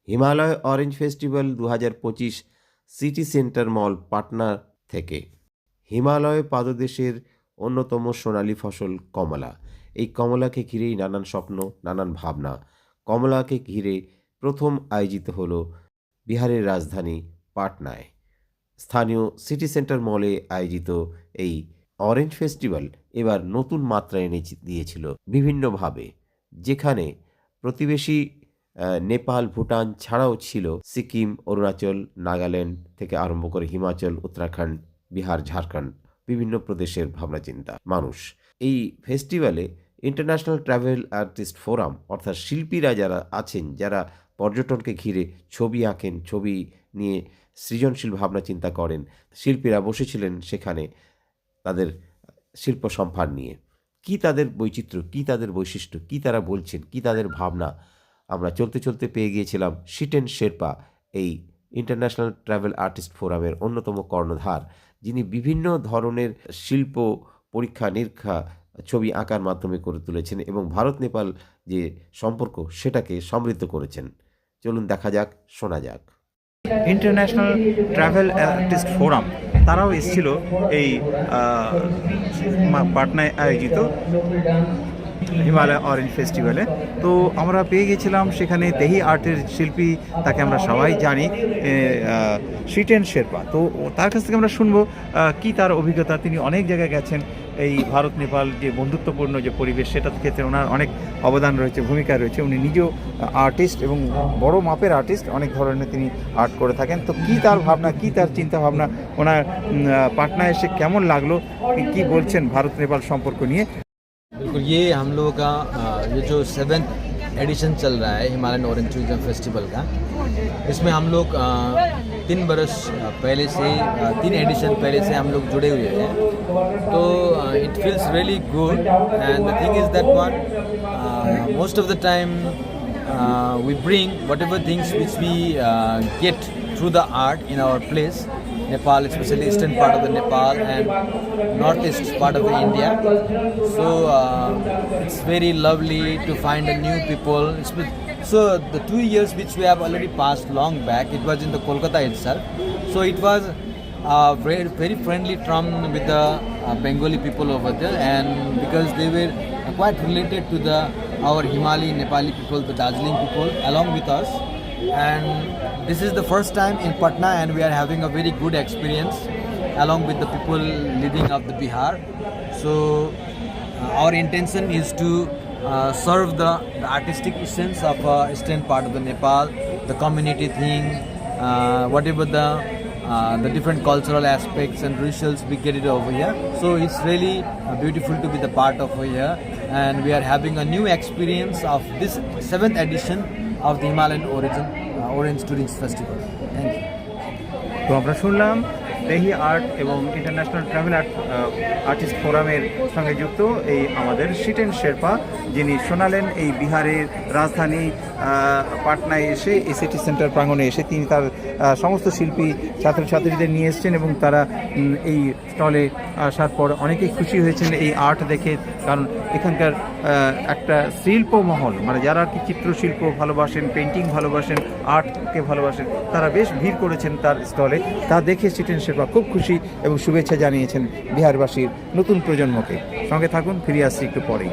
Himalaya orange festival 2025 city centre mall Patna থেকে। হিমালয় পাদদেশের অন্যতম সোনালী ফসল কমলা। এই কমলাকে ঘিরেই নানান স্বপ্ন, নানান ভাবনা। কমলাকে ঘিরে প্রথম আয়োজিত হল বিহারের রাজধানী পাটনায় স্থানীয় সিটি সেন্টার মলে আয়োজিত এই অরেঞ্জ ফেস্টিভ্যাল এবার নতুন মাত্রা এনে দিয়েছিল বিভিন্নভাবে, যেখানে প্রতিবেশী নেপাল, ভুটান ছাড়াও ছিল সিকিম, অরুণাচল, নাগাল্যান্ড থেকে আরম্ভ করে হিমাচল, উত্তরাখণ্ড, বিহার, ঝাড়খণ্ড, বিভিন্ন প্রদেশের ভাবনা চিন্তা মানুষ। এই ফেস্টিভ্যালে ইন্টারন্যাশনাল ট্রাভেল আর্টিস্ট ফোরাম অর্থাৎ শিল্পীরা যারা আছেন, যারা পর্যটনকে ঘিরে ছবি আঁকেন, ছবি নিয়ে সৃজনশীল ভাবনা চিন্তা করেন, শিল্পীরা বসেছিলেন সেখানে তাদের শিল্প সম্ভার নিয়ে। কি তাদের বৈচিত্র্য, কি তাদের বৈশিষ্ট্য, কি তারা বলছেন, কি তাদের ভাবনা, আমরা চলতে চলতে পেয়ে গিয়েছিলাম শিটেন শেরপা, এই ইন্টারন্যাশনাল ট্রাভেল আর্টিস্ট ফোরামের অন্যতম কর্ণধার, যিনি বিভিন্ন ধরনের শিল্প পরীক্ষা নিরীক্ষা ছবি আঁকার মাধ্যমে করে তুলেছেন এবং ভারত নেপাল যে সম্পর্ক সেটাকে সমৃদ্ধ করেছেন। চলুন দেখা যাক, শোনা যাক। ইন্টারন্যাশনাল ট্রাভেল আর্টিস্ট ফোরাম তারাও এসেছিল এই পাটনায় আয়োজিত হিমালয় অরেঞ্জ ফেস্টিভ্যালে। তো আমরা পেয়ে গেছিলাম সেখানে তেহি আর্টের শিল্পী, তাকে আমরা সবাই জানি, শিটেন শেরপা। তো তার কাছ থেকে আমরা শুনবো কি তার অভিজ্ঞতা। তিনি অনেক জায়গায় গেছেন, এই ভারত নেপাল যে বন্ধুত্বপূর্ণ যে পরিবেশ সেটার ক্ষেত্রে ওনার অনেক অবদান রয়েছে, ভূমিকা রয়েছে। উনি নিজেও আর্টিস্ট এবং বড় মাপের আর্টিস্ট, অনেক ধরনের তিনি আর্ট করে থাকেন। তো কি তার ভাবনা, কি তার চিন্তা ভাবনা, ওনার পাটনায় এসে কেমন লাগলো, কি বলছেন ভারত নেপাল সম্পর্ক নিয়ে। बिल्कुल, ये हम लोगों का ये जो 7th एडिशन चल रहा है हिमालयन ऑरेंज टूरिज्म फेस्टिवल का, इसमें हम लोग 3 बरस पहले से 3 एडिशन पहले से हम लोग जुड़े हुए हैं। तो it feels really good and the thing is that one most of the time we bring whatever things which we get through the art in our place, Nepal, especially eastern part of the Nepal and northeast part of the India. So it's very lovely to find a new people. So the 2 years which we have already passed long back, it was in the Kolkata itself. So it was very, very friendly term with the Bengali people over there, and because they were quite related to our Himali Nepali people, the Darjeeling people, along with us. And this is the first time in Patna, and we are having a very good experience along with the people living of the Bihar. So our intention is to serve the artistic essence of eastern part of the Nepal, the community thing, whatever the different cultural aspects and rituals, we get it over here. So it's really beautiful to be the part of here, and we are having a new experience of this 7th edition of the Himalayan Orange Tourist Festival. Thank you. তো আমরা শুনলাম তেহি art এবং international travel artist ফোরামের সঙ্গে যুক্ত এই আমাদের শিটেন শেরপা, যিনি শোনালেন এই বিহারের রাজধানী পাটনায় এসে এই সিটি সেন্টার প্রাঙ্গণে এসে তিনি তার সমস্ত শিল্পী ছাত্রছাত্রীদের নিয়ে এসেছেন এবং তারা এই স্টলে আসার পর অনেকেই খুশি হয়েছেন এই আর্ট দেখে। কারণ এখানকার একটা শিল্পমহল, মানে যারা কি চিত্রশিল্প ভালোবাসেন, পেন্টিং ভালোবাসেন, আর্টকে ভালোবাসেন, তারা বেশ ভিড় করেছেন তার স্টলে। তা দেখে শিটেন শেরপা খুব খুশি এবং শুভেচ্ছা জানিয়েছেন বিহারবাসীর নতুন প্রজন্মকে। সঙ্গে থাকুন, ফিরে আসছি একটু পরেই।